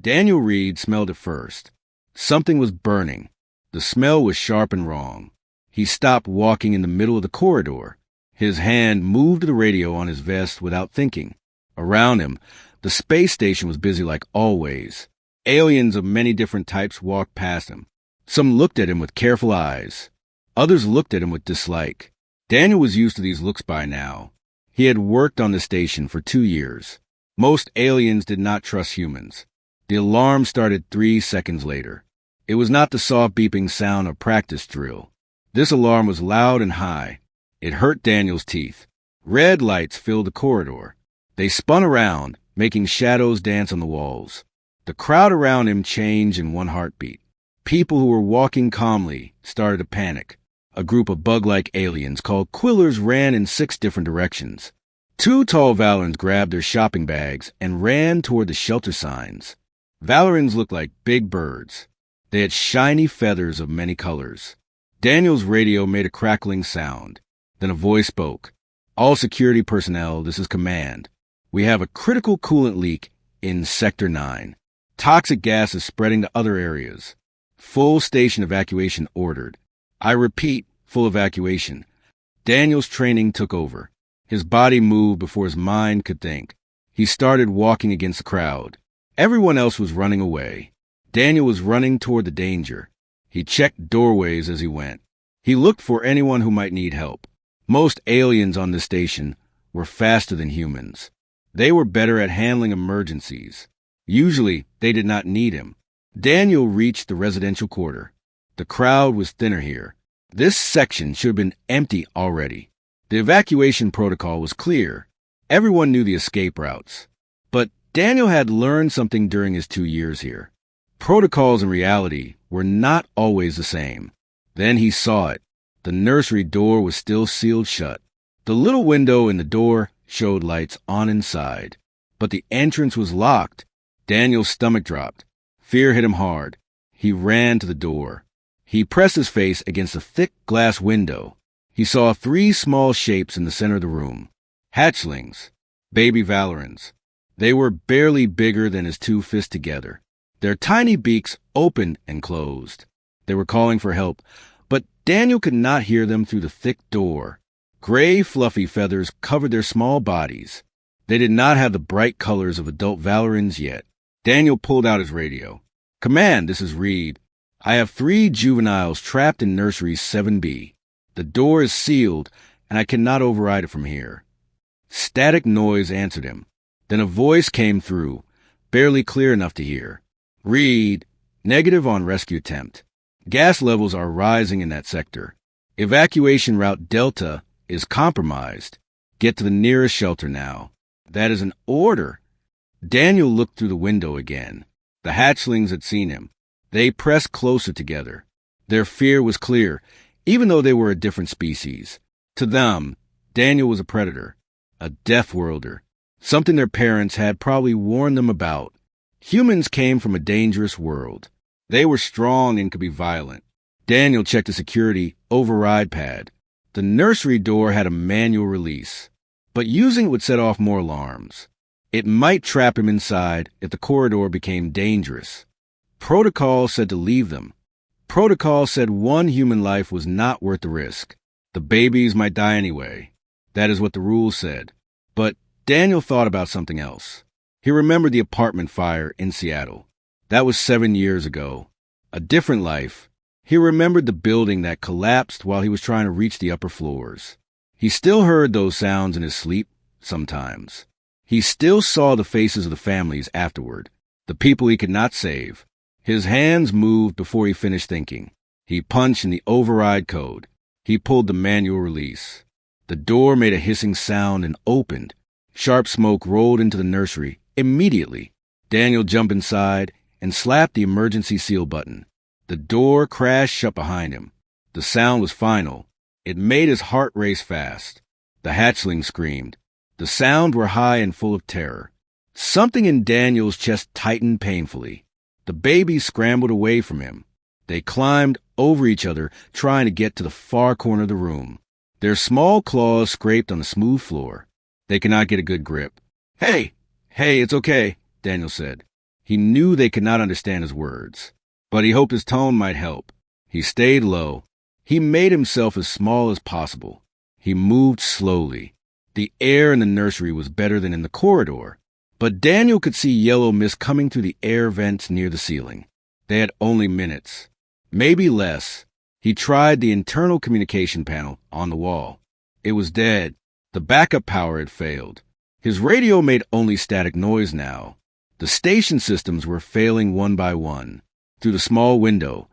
Daniel Reed smelled it first. Something was burning. The smell was sharp and wrong. He stopped walking in the middle of the corridor. His hand moved to the radio on his vest without thinking. Around him, the space station was busy like always. Aliens of many different types walked past him. Some looked at him with careful eyes. Others looked at him with dislike. Daniel was used to these looks by now. He had worked on the station for 2 years. Most aliens did not trust humans. The alarm started 3 seconds later. It was not the soft beeping sound of practice drill. This alarm was loud and high. It hurt Daniel's teeth. Red lights filled the corridor. They spun around, making shadows dance on the walls. The crowd around him changed in one heartbeat. People who were walking calmly started to panic. A group of bug-like aliens called Quillers ran in 6 different directions. 2 tall Valorans grabbed their shopping bags and ran toward the shelter signs. Valorans looked like big birds. They had shiny feathers of many colors. Daniel's radio made a crackling sound. Then a voice spoke. "All security personnel, this is command. We have a critical coolant leak in Sector 9. Toxic gas is spreading to other areas. Full station evacuation ordered. I repeat, full evacuation." Daniel's training took over. His body moved before his mind could think. He started walking against the crowd. Everyone else was running away. Daniel was running toward the danger. He checked doorways as he went. He looked for anyone who might need help. Most aliens on this station were faster than humans. They were better at handling emergencies. Usually, they did not need him. Daniel reached the residential quarter. The crowd was thinner here. This section should have been empty already. The evacuation protocol was clear. Everyone knew the escape routes. But Daniel had learned something during his 2 years here. Protocols in reality were not always the same. Then he saw it. The nursery door was still sealed shut. The little window in the door showed lights on inside. But the entrance was locked. Daniel's stomach dropped. Fear hit him hard. He ran to the door. He pressed his face against a thick glass window. He saw 3 small shapes in the center of the room. Hatchlings. Baby Valorans. They were barely bigger than his 2 fists together. Their tiny beaks opened and closed. They were calling for help, but Daniel could not hear them through the thick door. Gray, fluffy feathers covered their small bodies. They did not have the bright colors of adult Valorans yet. Daniel pulled out his radio. "Command, this is Reed. I have 3 juveniles trapped in nursery 7B. The door is sealed, and I cannot override it from here." Static noise answered him. Then a voice came through, barely clear enough to hear. "Reed, negative on rescue attempt. Gas levels are rising in that sector. Evacuation route Delta is compromised. Get to the nearest shelter now." "That is an order." Daniel looked through the window again. The hatchlings had seen him. They pressed closer together. Their fear was clear, even though they were a different species. To them, Daniel was a predator, a death-worlder, something their parents had probably warned them about. Humans came from a dangerous world. They were strong and could be violent. Daniel checked the security override pad. The nursery door had a manual release, but using it would set off more alarms. It might trap him inside if the corridor became dangerous. Protocol said to leave them. Protocol said 1 human life was not worth the risk. The babies might die anyway. That is what the rules said. But Daniel thought about something else. He remembered the apartment fire in Seattle. That was 7 years ago. A different life. He remembered the building that collapsed while he was trying to reach the upper floors. He still heard those sounds in his sleep, sometimes. He still saw the faces of the families afterward, the people he could not save. His hands moved before he finished thinking. He punched in the override code. He pulled the manual release. The door made a hissing sound and opened. Sharp smoke rolled into the nursery immediately. Daniel jumped inside and slapped the emergency seal button. The door crashed shut behind him. The sound was final. It made his heart race fast. The hatchling screamed. The sounds were high and full of terror. Something in Daniel's chest tightened painfully. The babies scrambled away from him. They climbed over each other, trying to get to the far corner of the room. Their small claws scraped on the smooth floor. They could not get a good grip. Hey, it's okay," Daniel said. He knew they could not understand his words, but he hoped his tone might help. He stayed low. He made himself as small as possible. He moved slowly. The air in the nursery was better than in the corridor, but Daniel could see yellow mist coming through the air vents near the ceiling. They had only minutes, maybe less. He tried the internal communication panel on the wall. It was dead. The backup power had failed. His radio made only static noise now. The station systems were failing one by one. Through the small window,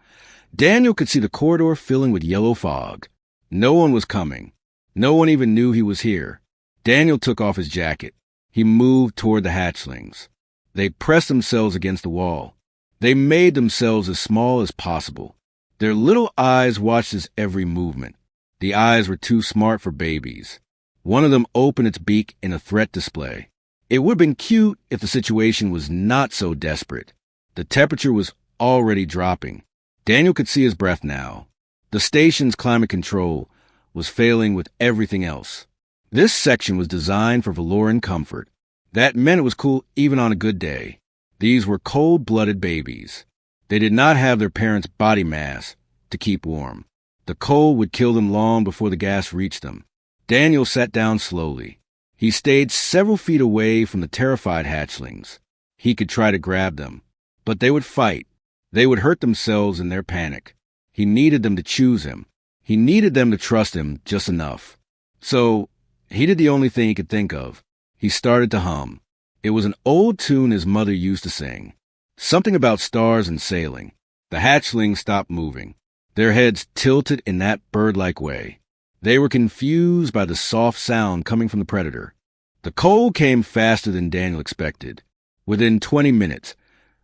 Daniel could see the corridor filling with yellow fog. No one was coming. No one even knew he was here. Daniel took off his jacket. He moved toward the hatchlings. They pressed themselves against the wall. They made themselves as small as possible. Their little eyes watched his every movement. The eyes were too smart for babies. One of them opened its beak in a threat display. It would have been cute if the situation was not so desperate. The temperature was already dropping. Daniel could see his breath now. The station's climate control was failing with everything else. This section was designed for Valoran comfort. That meant it was cool even on a good day. These were cold-blooded babies. They did not have their parents' body mass to keep warm. The cold would kill them long before the gas reached them. Daniel sat down slowly. He stayed several feet away from the terrified hatchlings. He could try to grab them, but they would fight. They would hurt themselves in their panic. He needed them to choose him. He needed them to trust him just enough. So he did the only thing he could think of. He started to hum. It was an old tune his mother used to sing. Something about stars and sailing. The hatchlings stopped moving. Their heads tilted in that bird-like way. They were confused by the soft sound coming from the predator. The cold came faster than Daniel expected. Within 20 minutes,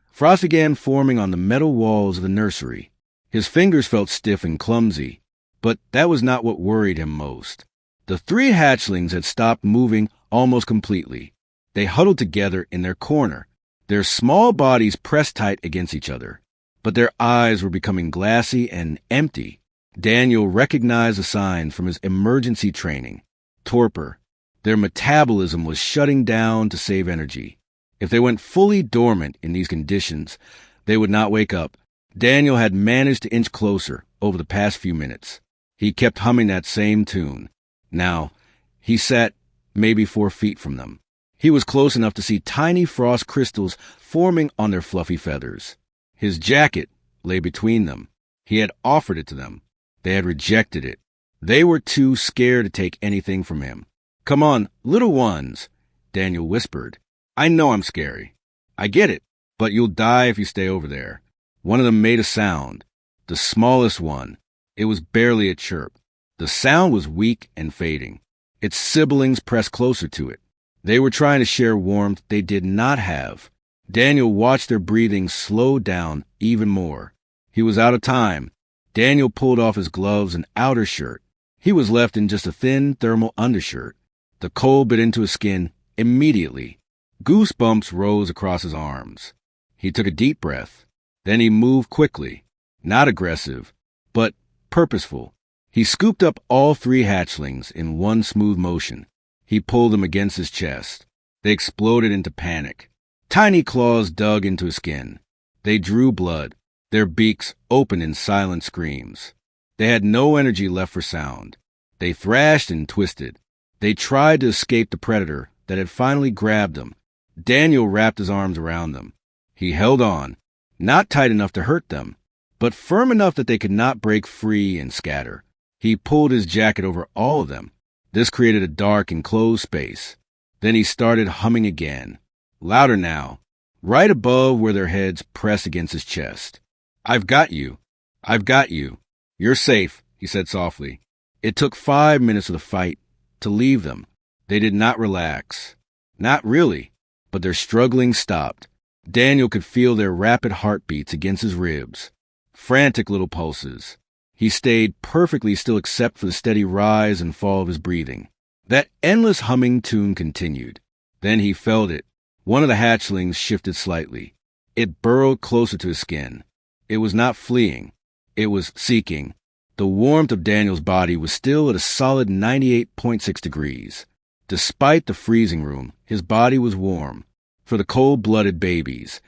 frost began forming on the metal walls of the nursery. His fingers felt stiff and clumsy, but that was not what worried him most. The three hatchlings had stopped moving almost completely. They huddled together in their corner, their small bodies pressed tight against each other, but their eyes were becoming glassy and empty. Daniel recognized the signs from his emergency training. Torpor. Their metabolism was shutting down to save energy. If they went fully dormant in these conditions, they would not wake up. Daniel had managed to inch closer over the past few minutes. He kept humming that same tune. Now, he sat maybe 4 feet from them. He was close enough to see tiny frost crystals forming on their fluffy feathers. His jacket lay between them. He had offered it to them. They had rejected it. They were too scared to take anything from him. "Come on, little ones," Daniel whispered. "I know I'm scary. I get it, but you'll die if you stay over there." One of them made a sound, the smallest one. It was barely a chirp. The sound was weak and fading. Its siblings pressed closer to it. They were trying to share warmth they did not have. Daniel watched their breathing slow down even more. He was out of time. Daniel pulled off his gloves and outer shirt. He was left in just a thin thermal undershirt. The cold bit into his skin immediately. Goosebumps rose across his arms. He took a deep breath. Then he moved quickly, not aggressive, but purposeful. He scooped up all three hatchlings in one smooth motion. He pulled them against his chest. They exploded into panic. Tiny claws dug into his skin. They drew blood, their beaks open in silent screams. They had no energy left for sound. They thrashed and twisted. They tried to escape the predator that had finally grabbed them. Daniel wrapped his arms around them. He held on, not tight enough to hurt them, but firm enough that they could not break free and scatter. He pulled his jacket over all of them. This created a dark, enclosed space. Then he started humming again, louder now, right above where their heads pressed against his chest. "I've got you. I've got you. You're safe," he said softly. It took 5 minutes of the fight to leave them. They did not relax. Not really, but their struggling stopped. Daniel could feel their rapid heartbeats against his ribs. Frantic little pulses. He stayed perfectly still except for the steady rise and fall of his breathing. That endless humming tune continued. Then he felt it. One of the hatchlings shifted slightly. It burrowed closer to his skin. It was not fleeing. It was seeking. The warmth of Daniel's body was still at a solid 98.6 degrees. Despite the freezing room, his body was warm. For the cold-blooded babies,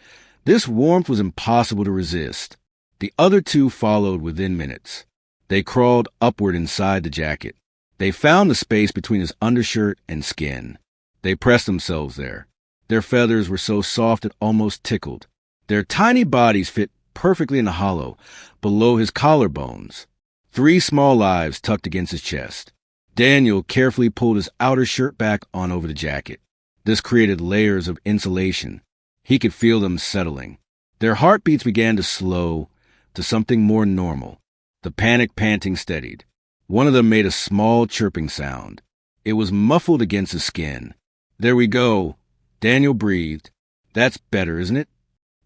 This warmth was impossible to resist. The other two followed within minutes. They crawled upward inside the jacket. They found the space between his undershirt and skin. They pressed themselves there. Their feathers were so soft it almost tickled. Their tiny bodies fit perfectly in the hollow, below his collarbones. 3 small lives tucked against his chest. Daniel carefully pulled his outer shirt back on over the jacket. This created layers of insulation. He could feel them settling. Their heartbeats began to slow to something more normal. The panic panting steadied. One of them made a small chirping sound. It was muffled against his skin. "There we go." Daniel breathed. "That's better, isn't it?"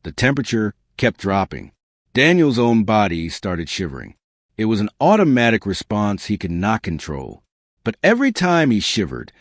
The temperature kept dropping. Daniel's own body started shivering. It was an automatic response he could not control. But every time he shivered,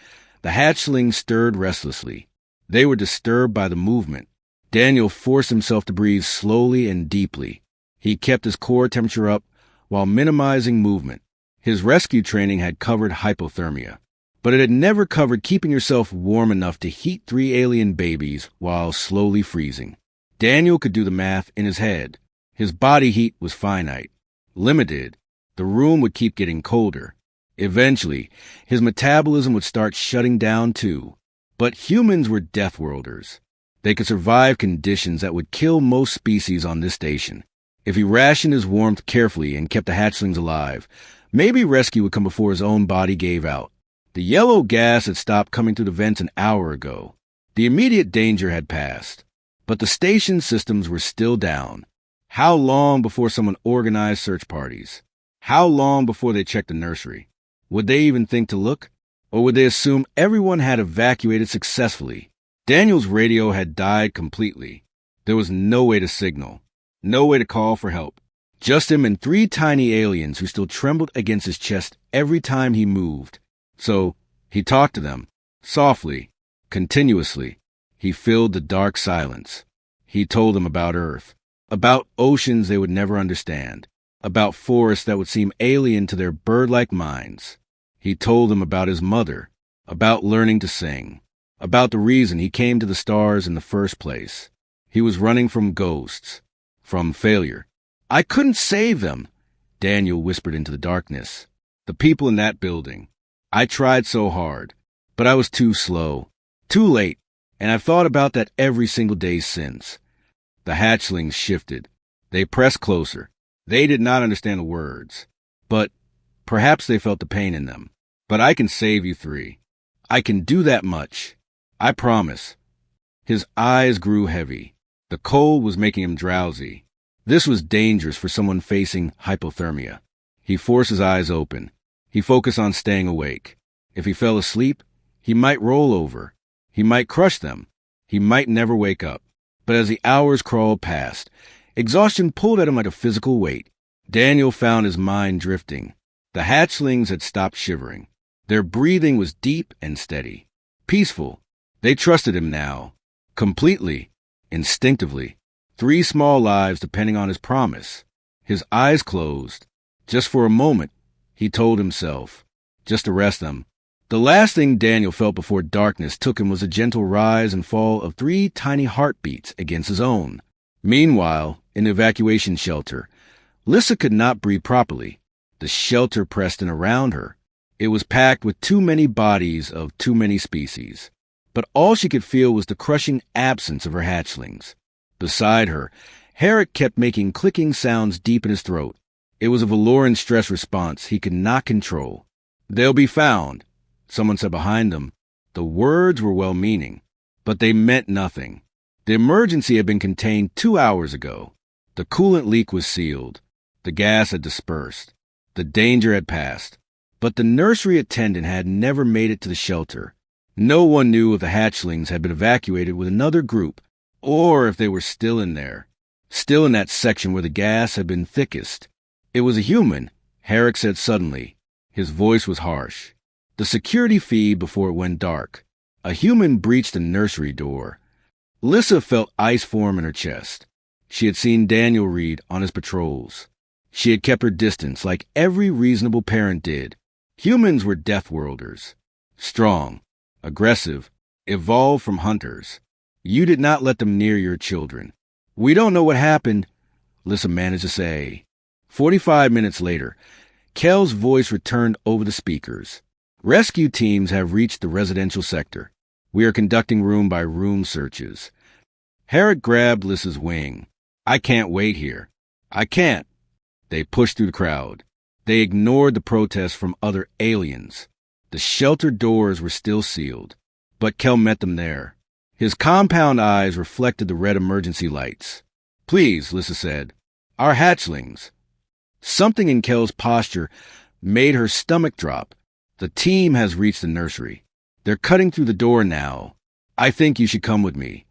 the hatchlings stirred restlessly. They were disturbed by the movement. Daniel forced himself to breathe slowly and deeply. He kept his core temperature up while minimizing movement. His rescue training had covered hypothermia, but it had never covered keeping yourself warm enough to heat 3 alien babies while slowly freezing. Daniel could do the math in his head. His body heat was finite, limited. The room would keep getting colder. Eventually, his metabolism would start shutting down too. But humans were deathworlders. They could survive conditions that would kill most species on this station. If he rationed his warmth carefully and kept the hatchlings alive, maybe rescue would come before his own body gave out. The yellow gas had stopped coming through the vents an hour ago. The immediate danger had passed. But the station systems were still down. How long before someone organized search parties? How long before they checked the nursery? Would they even think to look? Or would they assume everyone had evacuated successfully? Daniel's radio had died completely. There was no way to signal. No way to call for help. Just him and 3 tiny aliens who still trembled against his chest every time he moved. So he talked to them, softly, continuously. He filled the dark silence. He told them about Earth, about oceans they would never understand, about forests that would seem alien to their bird-like minds. He told them about his mother, about learning to sing, about the reason he came to the stars in the first place. He was running from ghosts, from failure. "I couldn't save them," Daniel whispered into the darkness. "The people in that building. I tried so hard, but I was too slow, too late, and I've thought about that every single day since." The hatchlings shifted. They pressed closer. They did not understand the words, but perhaps they felt the pain in them. "But I can save you 3. I can do that much. I promise." His eyes grew heavy. The cold was making him drowsy. This was dangerous for someone facing hypothermia. He forced his eyes open. He focused on staying awake. If he fell asleep, he might roll over. He might crush them. He might never wake up. But as the hours crawled past, exhaustion pulled at him like a physical weight. Daniel found his mind drifting. The hatchlings had stopped shivering. Their breathing was deep and steady, peaceful. They trusted him now, completely, instinctively. 3 small lives depending on his promise. His eyes closed. Just for a moment, he told himself, just to rest them. The last thing Daniel felt before darkness took him was a gentle rise and fall of 3 tiny heartbeats against his own. Meanwhile, in the evacuation shelter, Lissa could not breathe properly. The shelter pressed in around her. It was packed with too many bodies of too many species. But all she could feel was the crushing absence of her hatchlings. Beside her, Herrick kept making clicking sounds deep in his throat. It was a Valoran stress response he could not control. "They'll be found," someone said behind them. The words were well-meaning, but they meant nothing. The emergency had been contained 2 hours ago. The coolant leak was sealed. The gas had dispersed. The danger had passed. But the nursery attendant had never made it to the shelter. No one knew if the hatchlings had been evacuated with another group, or if they were still in there, still in that section where the gas had been thickest. "It was a human," Herrick said suddenly. His voice was harsh. The security feed before it went dark. A human breached the nursery door. Lissa felt ice form in her chest. She had seen Daniel read on his patrols. She had kept her distance like every reasonable parent did. Humans were deathworlders. Strong, aggressive, evolved from hunters. You did not let them near your children. We don't know what happened, Lissa managed to say. 45 minutes later, Kel's voice returned over the speakers. Rescue teams have reached the residential sector. We are conducting room-by-room searches. Herrick grabbed Lissa's wing. I can't wait here. I can't. They pushed through the crowd. They ignored the protests from other aliens. The shelter doors were still sealed, but Kel met them there. His compound eyes reflected the red emergency lights. Please, Lissa said. Our hatchlings. Something in Kel's posture made her stomach drop. The team has reached the nursery. They're cutting through the door now. I think you should come with me.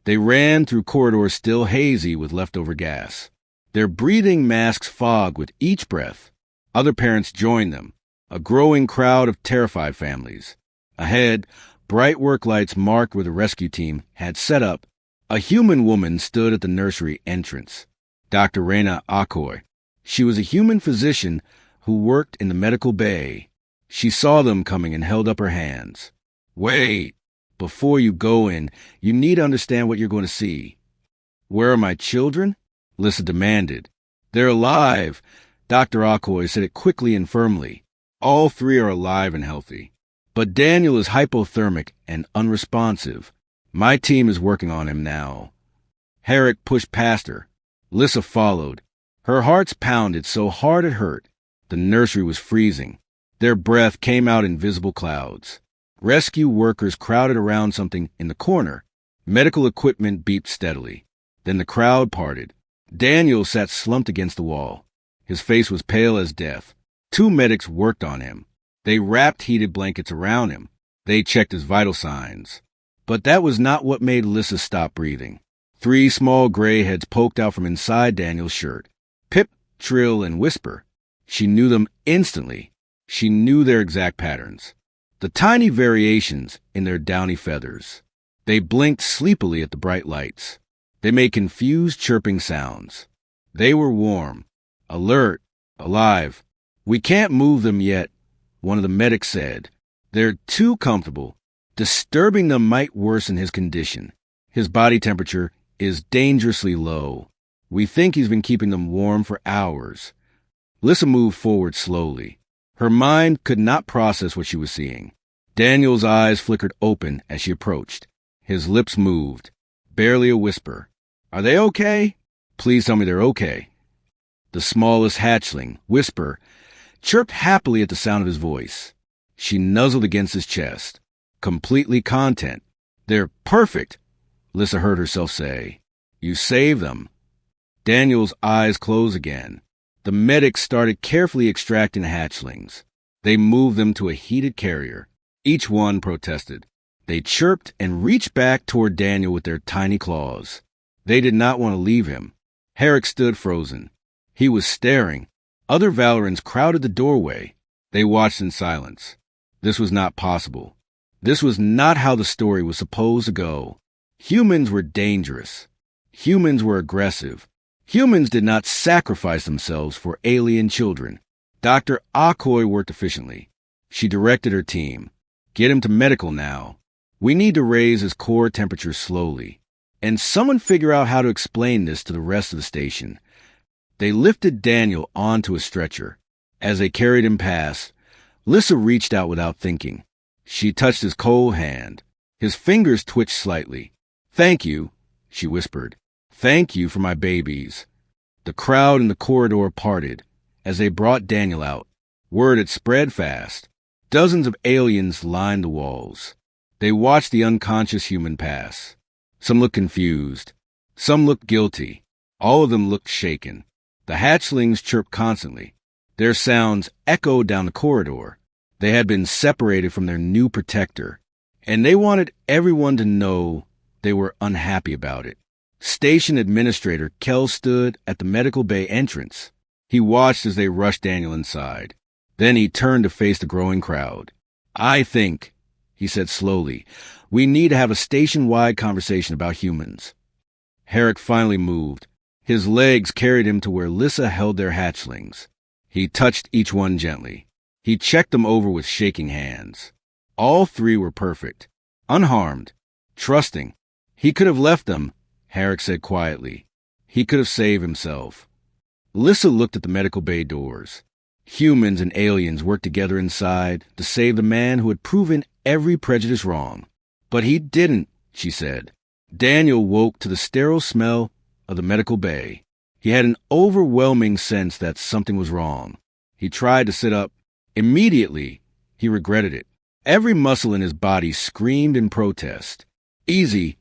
They ran through corridors still hazy with leftover gas. Their breathing masks fog with each breath. Other parents joined them, a growing crowd of terrified families. Ahead, bright work lights marked where the rescue team had set up. A human woman stood at the nursery entrance. Dr. Rena Akoy. She was a human physician who worked in the medical bay. She saw them coming and held up her hands. Wait. Before you go in, you need to understand what you're going to see. Where are my children? Lissa demanded. They're alive. Dr. Akoy said it quickly and firmly. All three are alive and healthy. But Daniel is hypothermic and unresponsive. My team is working on him now. Herrick pushed past her. Lissa followed. Her heart's pounded so hard it hurt. The nursery was freezing. Their breath came out in visible clouds. Rescue workers crowded around something in the corner. Medical equipment beeped steadily. Then the crowd parted. Daniel sat slumped against the wall. His face was pale as death. 2 medics worked on him. They wrapped heated blankets around him. They checked his vital signs. But that was not what made Lissa stop breathing. 3 small gray heads poked out from inside Daniel's shirt. Pip, Trill, and Whisper. She knew them instantly. She knew their exact patterns. The tiny variations in their downy feathers. They blinked sleepily at the bright lights. They made confused chirping sounds. They were warm, alert, alive. We can't move them yet, one of the medics said. They're too comfortable. Disturbing them might worsen his condition. His body temperature is dangerously low. We think he's been keeping them warm for hours. Lissa moved forward slowly. Her mind could not process what she was seeing. Daniel's eyes flickered open as she approached. His lips moved. Barely a whisper. Are they okay? Please tell me they're okay. The smallest hatchling, Whisper, chirped happily at the sound of his voice. She nuzzled against his chest. Completely content. They're perfect, Lissa heard herself say. You saved them. Daniel's eyes closed again. The medics started carefully extracting hatchlings. They moved them to a heated carrier. Each one protested. They chirped and reached back toward Daniel with their tiny claws. They did not want to leave him. Herrick stood frozen. He was staring. Other Valorans crowded the doorway. They watched in silence. This was not possible. This was not how the story was supposed to go. Humans were dangerous. Humans were aggressive. Humans did not sacrifice themselves for alien children. Dr. Akoy worked efficiently. She directed her team. Get him to medical now. We need to raise his core temperature slowly. And someone figure out how to explain this to the rest of the station. They lifted Daniel onto a stretcher. As they carried him past, Lissa reached out without thinking. She touched his cold hand. His fingers twitched slightly. Thank you, she whispered. Thank you for my babies. The crowd in the corridor parted as they brought Daniel out. Word had spread fast. Dozens of aliens lined the walls. They watched the unconscious human pass. Some looked confused. Some looked guilty. All of them looked shaken. The hatchlings chirped constantly. Their sounds echoed down the corridor. They had been separated from their new protector, and they wanted everyone to know they were unhappy about it. Station Administrator Kel stood at the medical bay entrance. He watched as they rushed Daniel inside. Then he turned to face the growing crowd. I think, he said slowly, we need to have a station-wide conversation about humans. Herrick finally moved. His legs carried him to where Lissa held their hatchlings. He touched each one gently. He checked them over with shaking hands. All 3 were perfect, unharmed, trusting. He could have left them Herrick said quietly. He could have saved himself. Lissa looked at the medical bay doors. Humans and aliens worked together inside to save the man who had proven every prejudice wrong. But he didn't, she said. Daniel woke to the sterile smell of the medical bay. He had an overwhelming sense that something was wrong. He tried to sit up. Immediately, he regretted it. Every muscle in his body screamed in protest. Easy.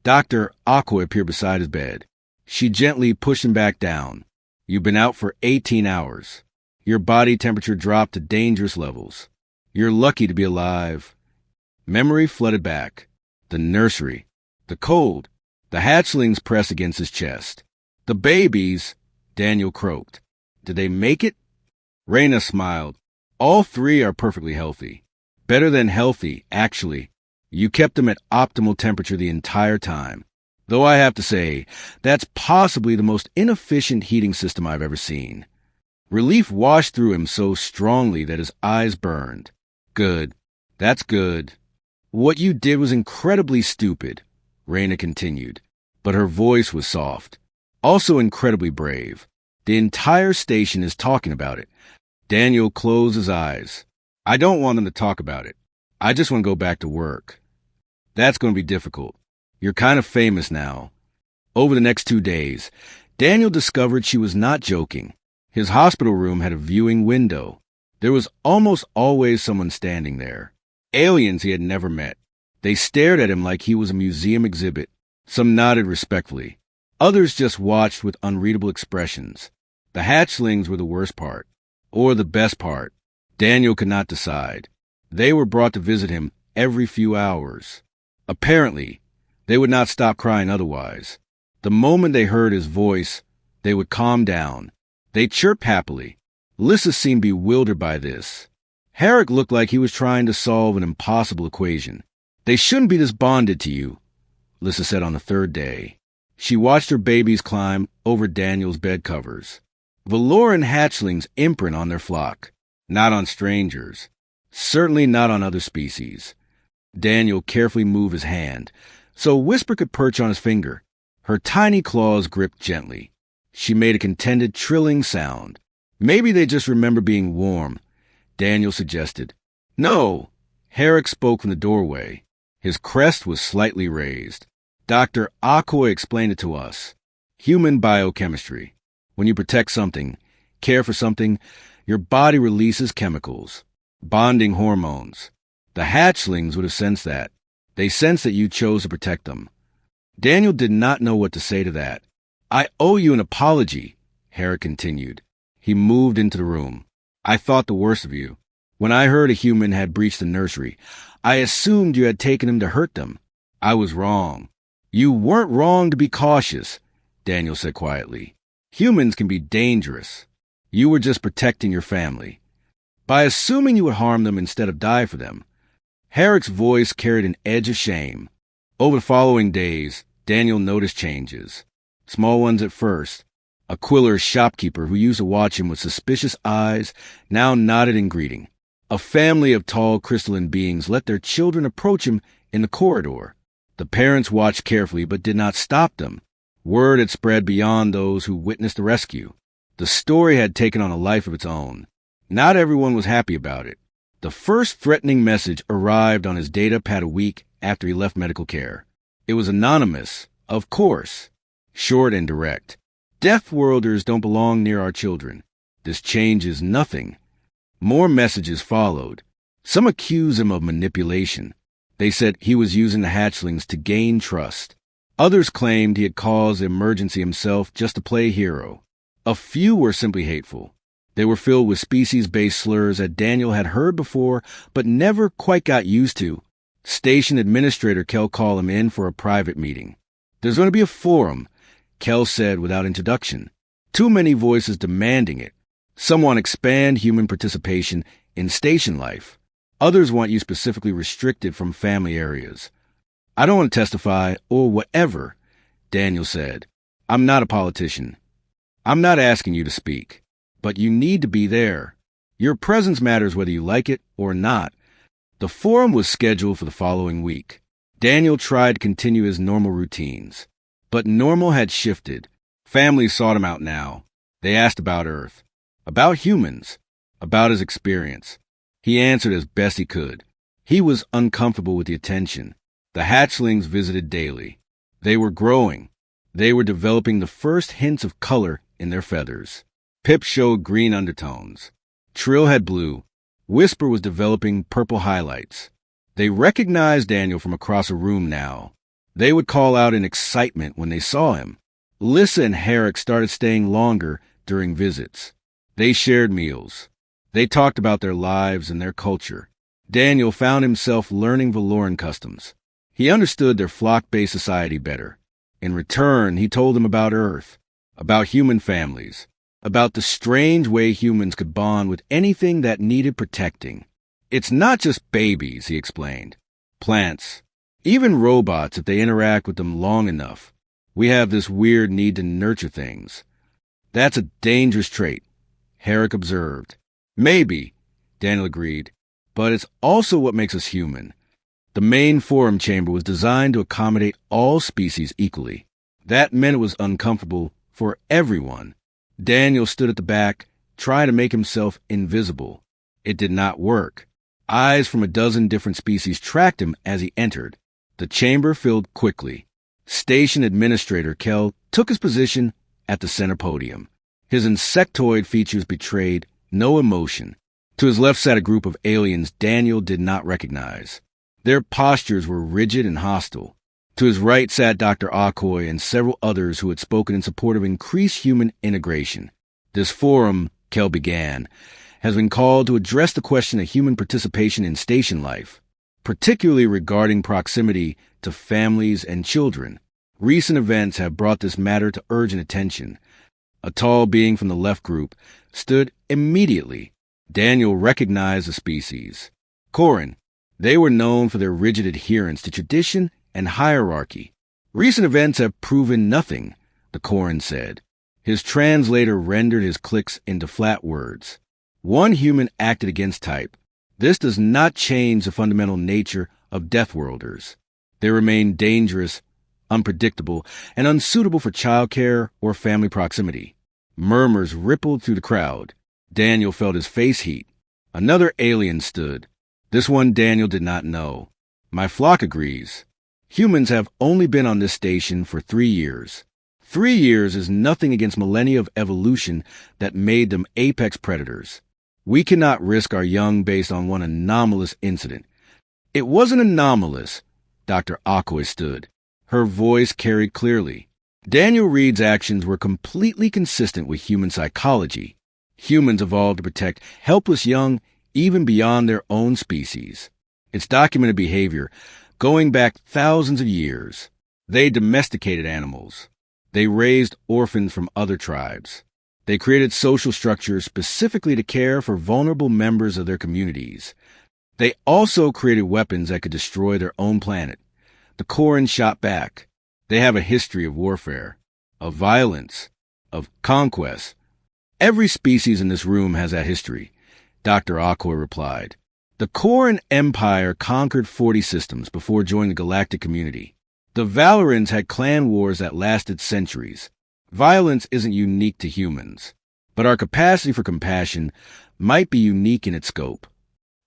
Dr. Aqua appeared beside his bed. She gently pushed him back down. You've been out for 18 hours. Your body temperature dropped to dangerous levels. You're lucky to be alive. Memory flooded back. The nursery. The cold. The hatchlings pressed against his chest. The babies, Daniel croaked. Did they make it? Raina smiled. All three are perfectly healthy. Better than healthy, actually. You kept them at optimal temperature the entire time. Though I have to say, that's possibly the most inefficient heating system I've ever seen. Relief washed through him so strongly that his eyes burned. Good. That's good. What you did was incredibly stupid, Raina continued, but her voice was soft. Also incredibly brave. The entire station is talking about it. Daniel closed his eyes. I don't want them to talk about it. I just want to go back to work. That's going to be difficult. You're kind of famous now. Over the next 2 days, Daniel discovered she was not joking. His hospital room had a viewing window. There was almost always someone standing there. Aliens he had never met. They stared at him like he was a museum exhibit. Some nodded respectfully. Others just watched with unreadable expressions. The hatchlings were the worst part. Or the best part. Daniel could not decide. They were brought to visit him every few hours. Apparently, they would not stop crying otherwise. The moment they heard his voice, they would calm down. They chirped happily. Lissa seemed bewildered by this. Herrick looked like he was trying to solve an impossible equation. They shouldn't be this bonded to you, Lissa said on the third day. She watched her babies climb over Daniel's bed covers. Valoran hatchlings imprint on their flock, not on strangers. Certainly not on other species. Daniel carefully moved his hand, so Whisper could perch on his finger. Her tiny claws gripped gently. She made a contented, trilling sound. Maybe they just remember being warm, Daniel suggested. No, Herrick spoke from the doorway. His crest was slightly raised. Dr. Aqua explained it to us. Human biochemistry. When you protect something, care for something, your body releases chemicals, bonding hormones. The hatchlings would have sensed that. They sensed that you chose to protect them. Daniel did not know what to say to that. I owe you an apology, Herrick continued. He moved into the room. I thought the worst of you. When I heard a human had breached the nursery, I assumed you had taken him to hurt them. I was wrong. You weren't wrong to be cautious, Daniel said quietly. Humans can be dangerous. You were just protecting your family. By assuming you would harm them instead of die for them. Herrick's voice carried an edge of shame. Over the following days, Daniel noticed changes. Small ones at first. Aquilar's shopkeeper, who used to watch him with suspicious eyes, now nodded in greeting. A family of tall crystalline beings let their children approach him in the corridor. The parents watched carefully but did not stop them. Word had spread beyond those who witnessed the rescue. The story had taken on a life of its own. Not everyone was happy about it. The first threatening message arrived on his data pad a week after he left medical care. It was anonymous, of course. Short and direct. Deathworlders don't belong near our children. This changes nothing. More messages followed. Some accused him of manipulation. They said he was using the hatchlings to gain trust. Others claimed he had caused the emergency himself just to play hero. A few were simply hateful. They were filled with species-based slurs that Daniel had heard before but never quite got used to. Station Administrator Kel called him in for a private meeting. There's going to be a forum, Kel said without introduction. Too many voices demanding it. Some want to expand human participation in station life. Others want you specifically restricted from family areas. I don't want to testify or whatever, Daniel said. I'm not a politician. I'm not asking you to speak, but you need to be there. Your presence matters whether you like it or not. The forum was scheduled for the following week. Daniel tried to continue his normal routines, But normal had shifted. Families sought him out now. They asked about Earth, about humans, about his experience. He answered as best he could. He was uncomfortable with the attention. The hatchlings visited daily. They were growing. They were developing the first hints of color in their feathers. Pip showed green undertones. Trill had blue. Whisper was developing purple highlights. They recognized Daniel from across a room now. They would call out in excitement when they saw him. Lissa and Herrick started staying longer during visits. They shared meals. They talked about their lives and their culture. Daniel found himself learning Valoran customs. He understood their flock-based society better. In return, he told them about Earth, about human families, about the strange way humans could bond with anything that needed protecting. It's not just babies, he explained. Plants, even robots if they interact with them long enough. We have this weird need to nurture things. That's a dangerous trait, Herrick observed. Maybe, Daniel agreed, but it's also what makes us human. The main forum chamber was designed to accommodate all species equally. That meant it was uncomfortable for everyone. Daniel stood at the back, trying to make himself invisible. It did not work. Eyes from a dozen different species tracked him as he entered. The chamber filled quickly. Station Administrator Kell took his position at the center podium. His insectoid features betrayed no emotion. To his left sat a group of aliens Daniel did not recognize. Their postures were rigid and hostile. To his right sat Dr. Akoy and several others who had spoken in support of increased human integration. This forum, Kell began, has been called to address the question of human participation in station life, particularly regarding proximity to families and children. Recent events have brought this matter to urgent attention. A tall being from the left group stood immediately. Daniel recognized the species. Corin. They were known for their rigid adherence to tradition and hierarchy. Recent events have proven nothing, the Corin said. His translator rendered his clicks into flat words. One human acted against type. This does not change the fundamental nature of Deathworlders. They remain dangerous, unpredictable, and unsuitable for childcare or family proximity. Murmurs rippled through the crowd. Daniel felt his face heat. Another alien stood. This one Daniel did not know. My flock agrees. Humans have only been on this station for 3 years. 3 years is nothing against millennia of evolution that made them apex predators. We cannot risk our young based on one anomalous incident. It wasn't anomalous, Dr. Akoy stood. Her voice carried clearly. Daniel Reed's actions were completely consistent with human psychology. Humans evolved to protect helpless young even beyond their own species. It's documented behavior going back thousands of years. They domesticated animals. They raised orphans from other tribes. They created social structures specifically to care for vulnerable members of their communities. They also created weapons that could destroy their own planet. The Corin shot back. They have a history of warfare, of violence, of conquest. Every species in this room has that history, Dr. Akoy replied. The Corin Empire conquered 40 systems before joining the galactic community. The Valorans had clan wars that lasted centuries. Violence isn't unique to humans, but our capacity for compassion might be unique in its scope.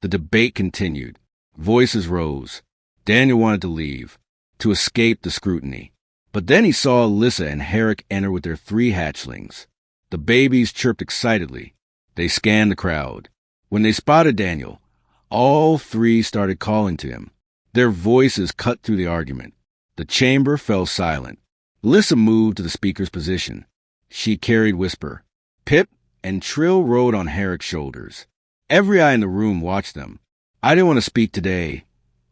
The debate continued. Voices rose. Daniel wanted to leave, to escape the scrutiny. But then he saw Alyssa and Herrick enter with their 3 hatchlings. The babies chirped excitedly. They scanned the crowd. When they spotted Daniel, all 3 started calling to him. Their voices cut through the argument. The chamber fell silent. Alyssa moved to the speaker's position. She carried Whisper. Pip and Trill rode on Herrick's shoulders. Every eye in the room watched them. I didn't want to speak today,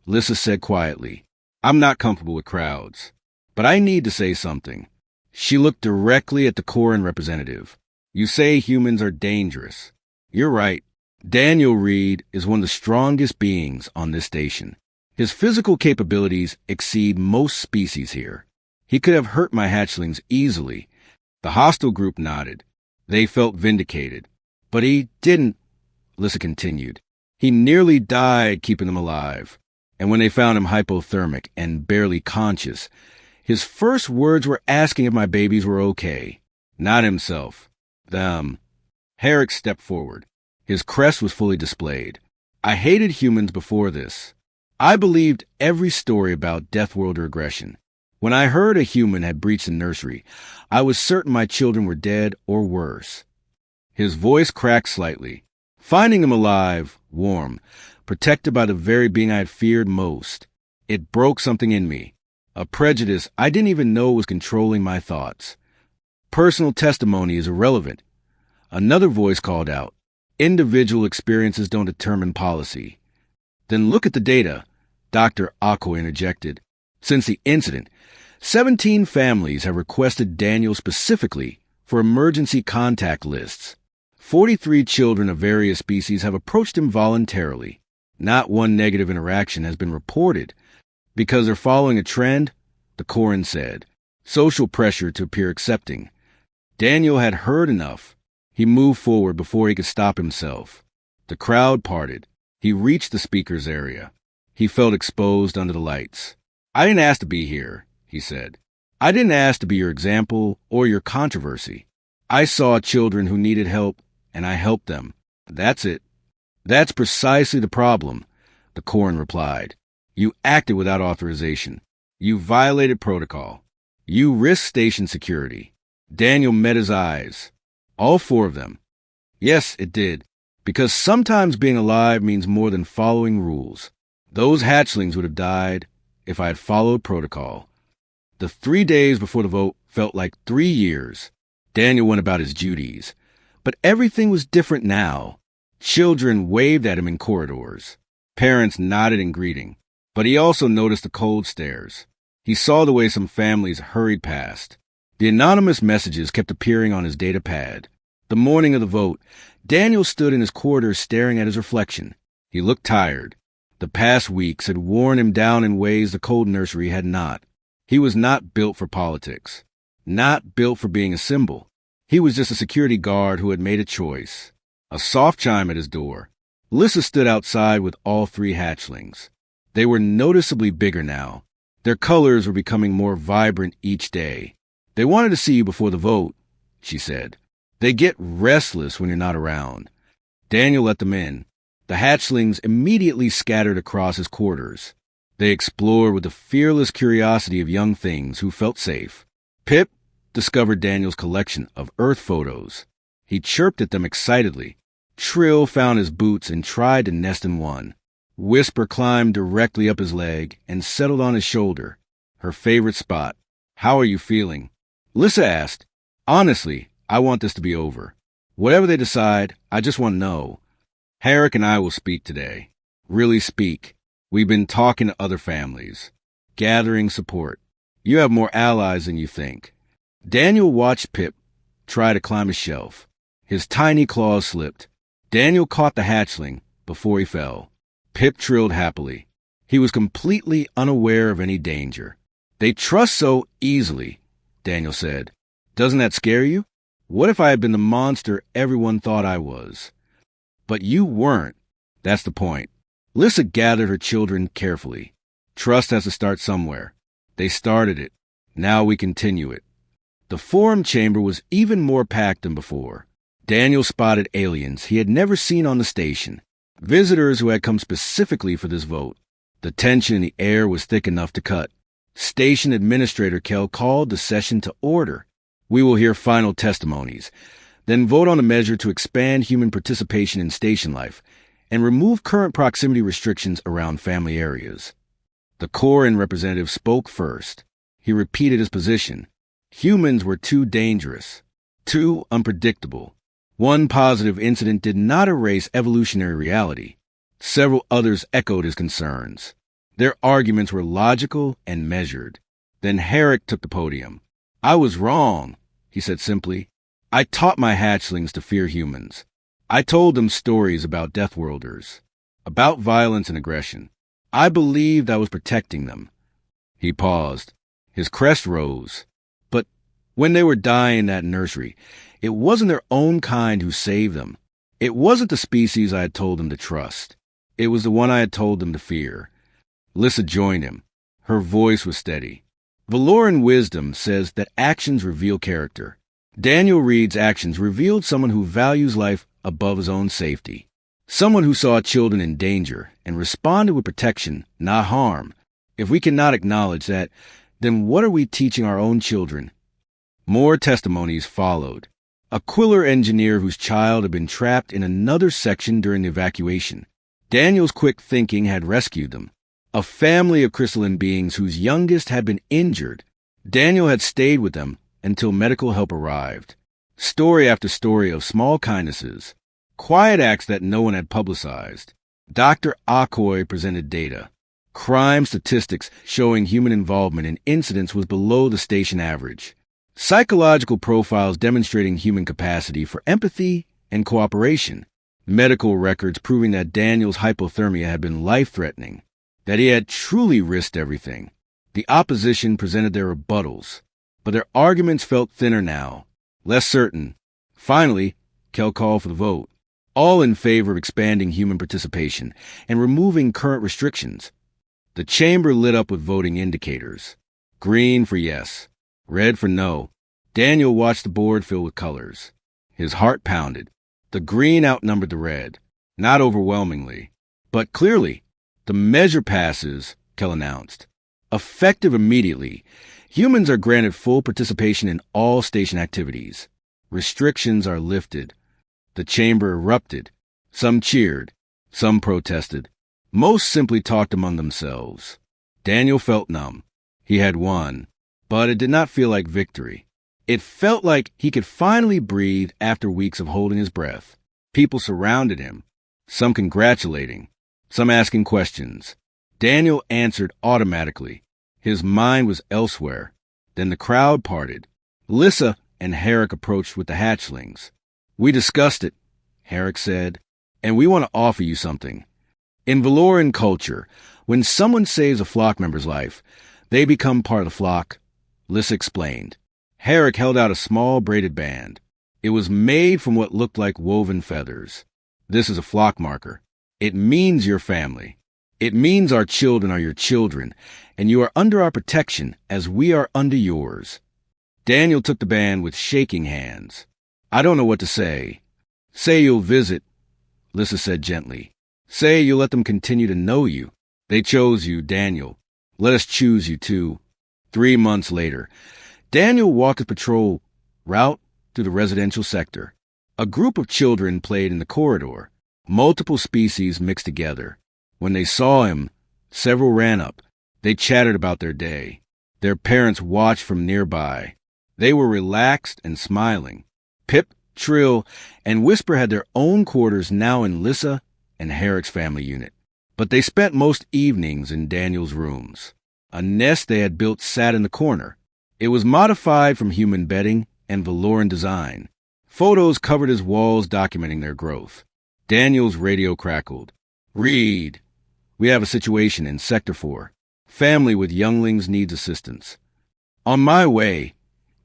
Alyssa said quietly. I'm not comfortable with crowds, but I need to say something. She looked directly at the Corin representative. You say humans are dangerous. You're right. Daniel Reed is one of the strongest beings on this station. His physical capabilities exceed most species here. He could have hurt my hatchlings easily. The hostile group nodded. They felt vindicated. But he didn't, Alyssa continued. He nearly died keeping them alive. And when they found him hypothermic and barely conscious, His first words were asking if my babies were okay. Not himself. Them. Herrick stepped forward. His crest was fully displayed. I hated humans before this. I believed every story about Death World regression. When I heard a human had breached the nursery, I was certain my children were dead or worse. His voice cracked slightly. Finding them alive, warm, protected by the very being I had feared most. It broke something in me. A prejudice I didn't even know was controlling my thoughts. Personal testimony is irrelevant. Another voice called out. Individual experiences don't determine policy. Then look at the data, Dr. Ako interjected. Since the incident, 17 families have requested Daniel specifically for emergency contact lists. 43 children of various species have approached him voluntarily. Not one negative interaction has been reported. Because they're following a trend, the Koran said. Social pressure to appear accepting. Daniel had heard enough. He moved forward before he could stop himself. The crowd parted. He reached the speaker's area. He felt exposed under the lights. I didn't ask to be here, he said. I didn't ask to be your example or your controversy. I saw children who needed help, and I helped them. That's it. That's precisely the problem, the Koran replied. You acted without authorization. You violated protocol. You risked station security. Daniel met his eyes. All 4 of them. Yes, it did. Because sometimes being alive means more than following rules. Those hatchlings would have died if I had followed protocol. The 3 days before the vote felt like 3 years. Daniel went about his duties. But everything was different now. Children waved at him in corridors. Parents nodded in greeting. But he also noticed the cold stares. He saw the way some families hurried past. The anonymous messages kept appearing on his data pad. The morning of the vote, Daniel stood in his corridor staring at his reflection. He looked tired. The past weeks had worn him down in ways the cold nursery had not. He was not built for politics. Not built for being a symbol. He was just a security guard who had made a choice. A soft chime at his door. Lissa stood outside with all 3 hatchlings. They were noticeably bigger now. Their colors were becoming more vibrant each day. They wanted to see you before the vote, she said. They get restless when you're not around. Daniel let them in. The hatchlings immediately scattered across his quarters. They explored with the fearless curiosity of young things who felt safe. Pip discovered Daniel's collection of Earth photos. He chirped at them excitedly. Trill found his boots and tried to nest in one. Whisper climbed directly up his leg and settled on his shoulder, her favorite spot. How are you feeling? Lissa asked. Honestly, I want this to be over. Whatever they decide, I just want to know. Herrick and I will speak today. Really speak. We've been talking to other families. Gathering support. You have more allies than you think. Daniel watched Pip try to climb a shelf. His tiny claws slipped. Daniel caught the hatchling before he fell. Pip trilled happily. He was completely unaware of any danger. They trust so easily, Daniel said. Doesn't that scare you? What if I had been the monster everyone thought I was? But you weren't. That's the point. Lissa gathered her children carefully. Trust has to start somewhere. They started it. Now we continue it. The forum chamber was even more packed than before. Daniel spotted aliens he had never seen on the station. Visitors who had come specifically for this vote. The tension in the air was thick enough to cut. Station Administrator Kell called the session to order. We will hear final testimonies, then vote on a measure to expand human participation in station life and remove current proximity restrictions around family areas. The Koran representative spoke first. He repeated his position. Humans were too dangerous, too unpredictable. One positive incident did not erase evolutionary reality. Several others echoed his concerns. Their arguments were logical and measured. Then Herrick took the podium. I was wrong, he said simply. I taught my hatchlings to fear humans. I told them stories about Deathworlders, about violence and aggression. I believed I was protecting them. He paused. His crest rose. But when they were dying in that nursery, it wasn't their own kind who saved them. It wasn't the species I had told them to trust. It was the one I had told them to fear. Lissa joined him. Her voice was steady. Valoran wisdom says that actions reveal character. Daniel Reed's actions revealed someone who values life above his own safety. Someone who saw children in danger and responded with protection, not harm. If we cannot acknowledge that, then what are we teaching our own children? More testimonies followed. A Quiller engineer whose child had been trapped in another section during the evacuation. Daniel's quick thinking had rescued them. A family of crystalline beings whose youngest had been injured. Daniel had stayed with them until medical help arrived. Story after story of small kindnesses. Quiet acts that no one had publicized. Dr. Akoy presented data. Crime statistics showing human involvement in incidents was below the station average. Psychological profiles demonstrating human capacity for empathy and cooperation. Medical records proving that Daniel's hypothermia had been life-threatening, that he had truly risked everything. The opposition presented their rebuttals, but their arguments felt thinner now, less certain. Finally, Kell called for the vote, all in favor of expanding human participation and removing current restrictions. The chamber lit up with voting indicators. Green for yes, red for no. Daniel watched the board fill with colors. His heart pounded. The green outnumbered the red, not overwhelmingly, but clearly. The measure passes, Kell announced. Effective immediately, humans are granted full participation in all station activities. Restrictions are lifted. The chamber erupted. Some cheered. Some protested. Most simply talked among themselves. Daniel felt numb. He had won, but it did not feel like victory. It felt like he could finally breathe after weeks of holding his breath. People surrounded him, some congratulating, some asking questions. Daniel answered automatically. His mind was elsewhere. Then the crowd parted. Lissa and Herrick approached with the hatchlings. "We discussed it," Herrick said, "and we want to offer you something." In Valoran culture, when someone saves a flock member's life, they become part of the flock, Lissa explained. Herrick held out a small braided band. It was made from what looked like woven feathers. "This is a flock marker. It means your family. It means our children are your children, and you are under our protection as we are under yours." Daniel took the band with shaking hands. "I don't know what to say." "Say you'll visit," Lissa said gently. "Say you'll let them continue to know you. They chose you, Daniel. Let us choose you, too." 3 months later, Daniel walked his patrol route through the residential sector. A group of children played in the corridor, multiple species mixed together. When they saw him, several ran up. They chattered about their day. Their parents watched from nearby. They were relaxed and smiling. Pip, Trill, and Whisper had their own quarters now in Lissa and Herrick's family unit. But they spent most evenings in Daniel's rooms. A nest they had built sat in the corner. It was modified from human bedding and Valoran design. Photos covered his walls documenting their growth. Daniel's radio crackled. "Reed, we have a situation in Sector 4. Family with younglings needs assistance." "On my way,"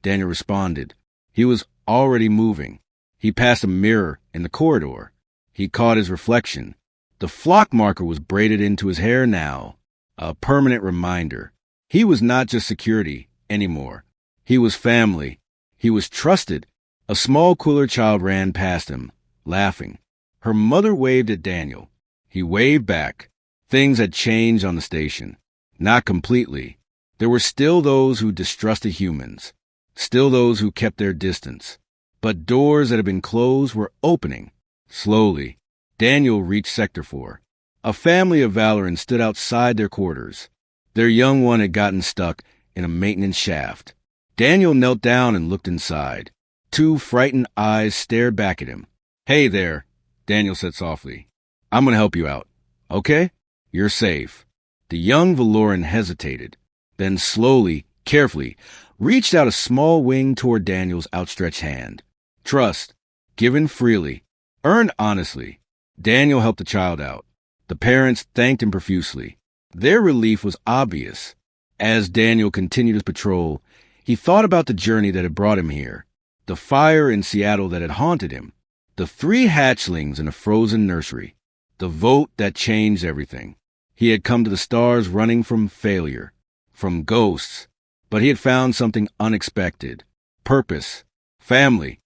Daniel responded. He was already moving. He passed a mirror in the corridor. He caught his reflection. The flock marker was braided into his hair now, a permanent reminder. He was not just security anymore. He was family. He was trusted. A small Quiller child ran past him, laughing. Her mother waved at Daniel. He waved back. Things had changed on the station. Not completely. There were still those who distrusted humans. Still those who kept their distance. But doors that had been closed were opening. Slowly, Daniel reached Sector 4. A family of Valorans stood outside their quarters. Their young one had gotten stuck in a maintenance shaft. Daniel knelt down and looked inside. 2 frightened eyes stared back at him. "Hey there," Daniel said softly. "I'm going to help you out. Okay? You're safe." The young Valoran hesitated, then slowly, carefully, reached out a small wing toward Daniel's outstretched hand. Trust, given freely, earned honestly. Daniel helped the child out. The parents thanked him profusely. Their relief was obvious. As Daniel continued his patrol, he thought about the journey that had brought him here, the fire in Seattle that had haunted him, the 3 hatchlings in a frozen nursery, the vote that changed everything. He had come to the stars running from failure, from ghosts, But he had found something unexpected: purpose, family,